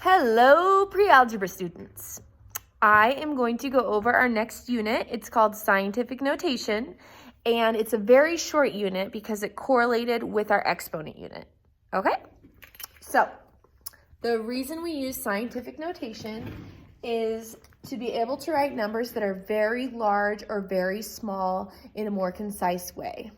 Hello, pre-algebra students. I am going to go over our next unit. It's called scientific notation, and it's a very short unit because it correlated with our exponent unit. Okay? So, the reason we use scientific notation is to be able to write numbers that are very large or very small in a more concise way.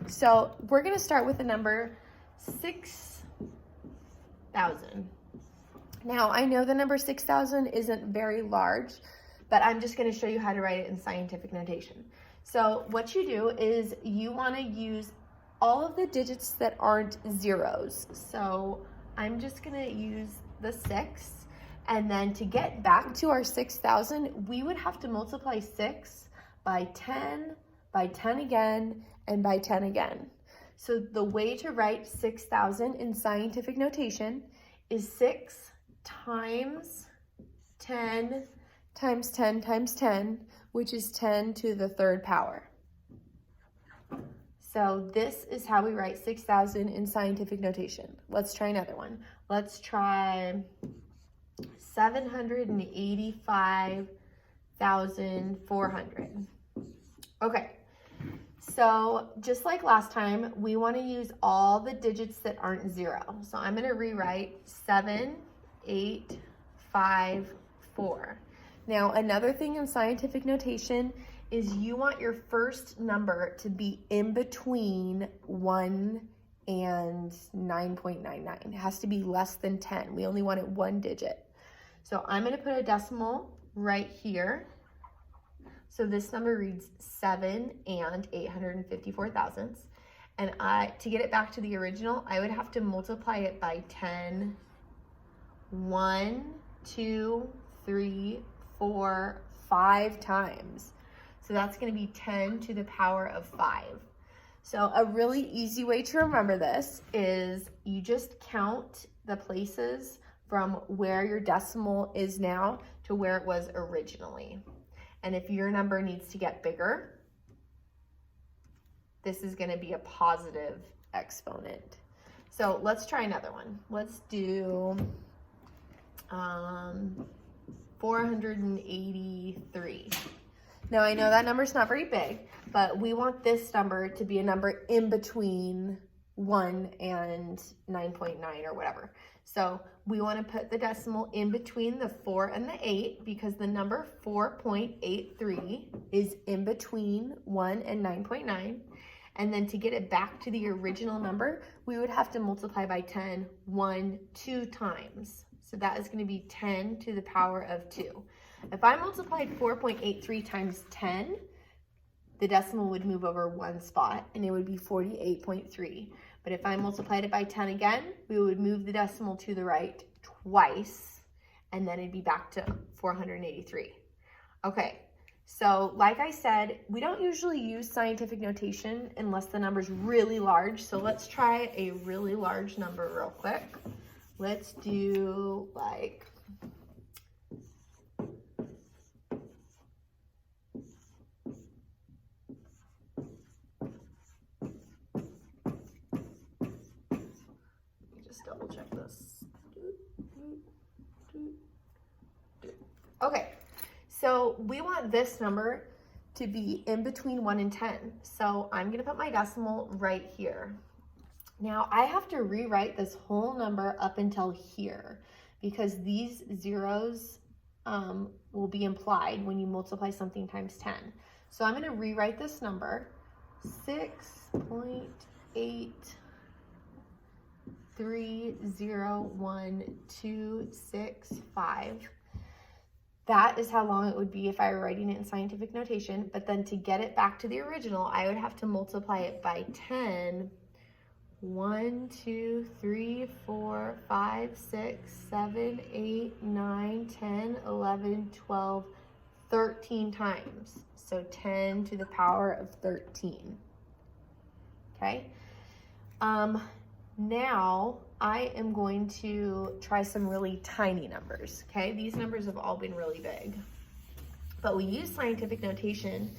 So, we're going to start with the number 6,000. Now, I know the number 6,000 isn't very large, but I'm just going to show you how to write it in scientific notation. So what you do is you want to use all of the digits that aren't zeros. So I'm just going to use the 6, and then to get back to our 6,000, we would have to multiply 6 by 10 again, and by 10 again. So the way to write 6,000 in scientific notation is 6 times 10 times 10 times 10, which is 10 to the third power. So this is how we write 6,000 in scientific notation. Let's try another one. Let's try 785,400. Okay, so just like last time, we want to use all the digits that aren't zero. So I'm going to rewrite 7, 8, 5, 4. Now, another thing in scientific notation is you want your first number to be in between 1 and 9.99. It has to be less than 10. We only want it one digit. So I'm going to put a decimal right here. So this number reads 7 and 854 thousandths. And to get it back to the original, I would have to multiply it by 10 1, 2, 3, 4, 5 times. So that's going to be 10 to the power of 5. So a really easy way to remember this is you just count the places from where your decimal is now to where it was originally. And if your number needs to get bigger, this is going to be a positive exponent. So let's try another one. Let's do 483. Now I know that number's not very big, but we want this number to be a number in between 1 and 9.9 or whatever. So we want to put the decimal in between the 4 and the 8 because the number 4.83 is in between 1 and 9.9. And then to get it back to the original number, we would have to multiply by 10 2 times. So that is going to be 10 to the power of 2. If I multiplied 4.83 times 10, the decimal would move over one spot and it would be 48.3. But if I multiplied it by 10 again, we would move the decimal to the right twice and then it'd be back to 483. Okay, so like I said, we don't usually use scientific notation unless the number's really large. So let's try a really large number real quick. Let's do like just double check this. Okay, so we want this number to be in between 1 and 10. So I'm going to put my decimal right here. Now I have to rewrite this whole number up until here because these zeros will be implied when you multiply something times 10. So I'm going to rewrite this number 6.830125. That is how long it would be if I were writing it in scientific notation. But then to get it back to the original, I would have to multiply it by 10 1, 2, 3, 4, 5, 6, 7, 8, 9, 10, 11, 12, 13 times. So 10 to the power of 13. Okay. Now I am going to try some really tiny numbers. Okay. These numbers have all been really big, but we use scientific notation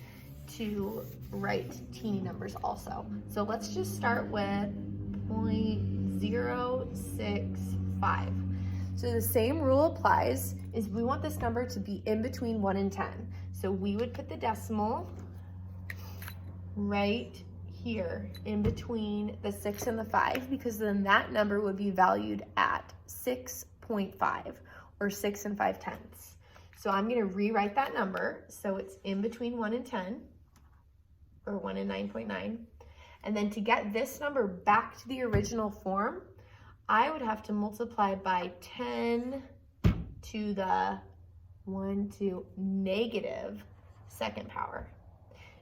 to write teeny numbers also. So let's just start with 0.065. So the same rule applies, is we want this number to be in between 1 and 10. So we would put the decimal right here in between the 6 and the 5, because then that number would be valued at 6.5 or 6 and 5/10. So I'm going to rewrite that number so it's in between 1 and 10, or 1 and 9.9. And then to get this number back to the original form, I would have to multiply by 10 to the negative second power.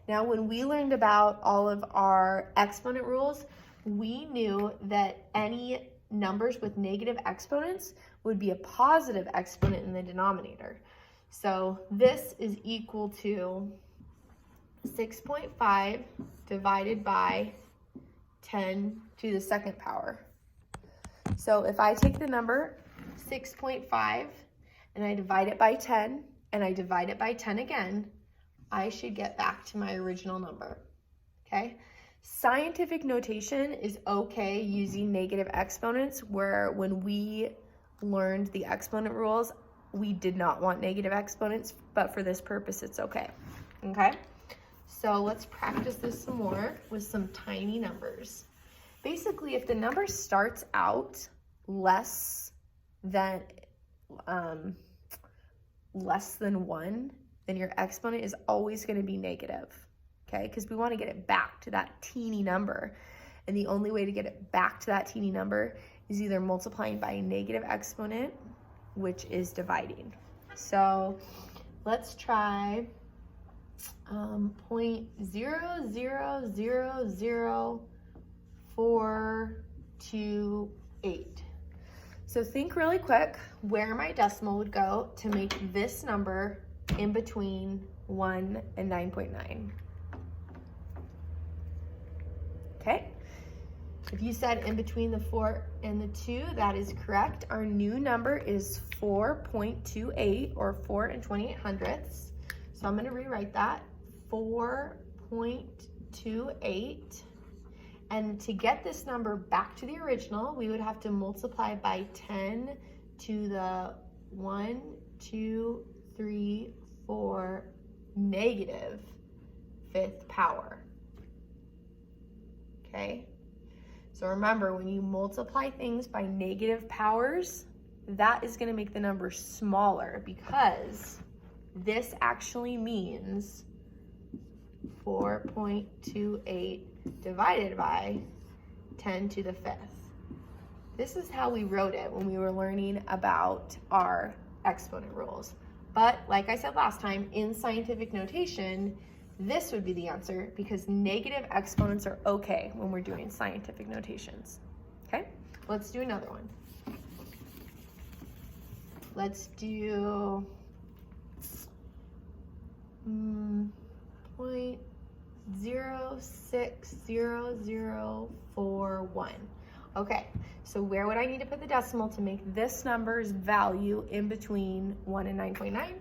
Now, when we learned about all of our exponent rules, we knew that any numbers with negative exponents would be a positive exponent in the denominator. So this is equal to 6.5 divided by 10 to the second power. So if I take the number 6.5 and I divide it by 10 and I divide it by 10 again, I should get back to my original number, okay? Scientific notation is okay using negative exponents, where when we learned the exponent rules, we did not want negative exponents, but for this purpose, it's okay, okay? So let's practice this some more with some tiny numbers. Basically, if the number starts out less than 1, then your exponent is always going to be negative, okay? Because we want to get it back to that teeny number. And the only way to get it back to that teeny number is either multiplying by a negative exponent, which is dividing. So let's try 0.0000428. So think really quick where my decimal would go to make this number in between 1 and 9.9. Okay, if you said in between the 4 and the 2, that is correct. Our new number is 4.28, or 4 and 28/100ths. So I'm going to rewrite that, 4.28. And to get this number back to the original, we would have to multiply by 10 to the 1, 2, 3, 4 negative 5th power. Okay? So remember, when you multiply things by negative powers, that is going to make the number smaller, because this actually means 4.28 divided by 10 to the 5th. This is how we wrote it when we were learning about our exponent rules. But like I said last time, in scientific notation, this would be the answer, because negative exponents are okay when we're doing scientific notations. Okay, let's do another one. Let's do 0.06041. Okay, so where would I need to put the decimal to make this number's value in between 1 and 9.9?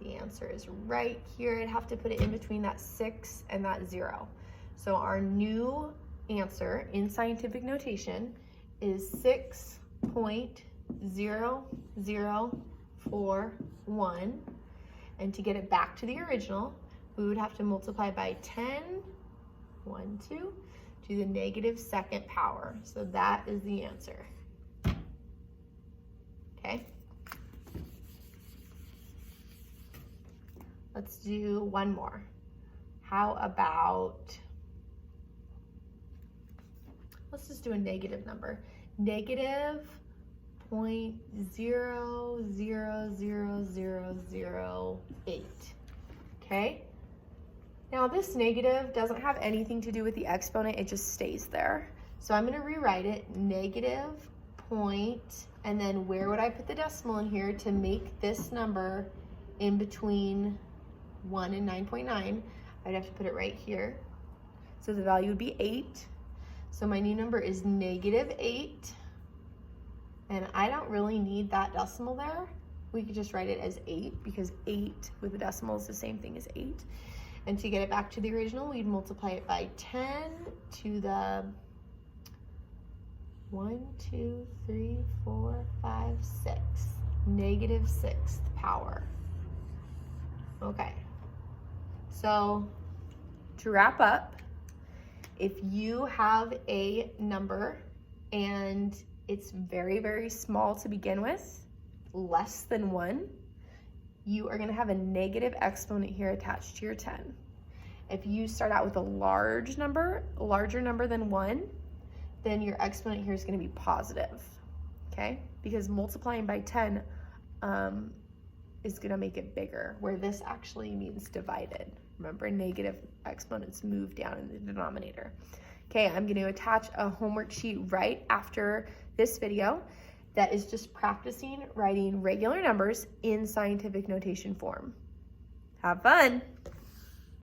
The answer is right here. I'd have to put it in between that 6 and that 0. So our new answer in scientific notation is 6.0041. And to get it back to the original, we would have to multiply by 10, 1, 2, to the negative 2nd power. So that is the answer. Okay. Let's do one more. How about, let's just do a negative number. Negative 0.000008. Okay? Now this negative doesn't have anything to do with the exponent, it just stays there. So I'm going to rewrite it, negative point, and then where would I put the decimal in here to make this number in between 1 and 9.9? I'd have to put it right here. So the value would be 8. So my new number is negative 8. And I don't really need that decimal there. We could just write it as 8, because 8 with the decimal is the same thing as 8. And to get it back to the original, we'd multiply it by 10 to the 1, 2, 3, 4, 5, 6. Negative sixth power. Okay. So to wrap up, if you have a number and it's very, very small to begin with, less than 1, you are going to have a negative exponent here attached to your 10. If you start out with a large number, larger number than 1, then your exponent here is going to be positive, okay? Because multiplying by 10 is going to make it bigger, where this actually means divided. Remember, negative exponents move down in the denominator. Okay, I'm going to attach a homework sheet right after this video that is just practicing writing regular numbers in scientific notation form. Have fun!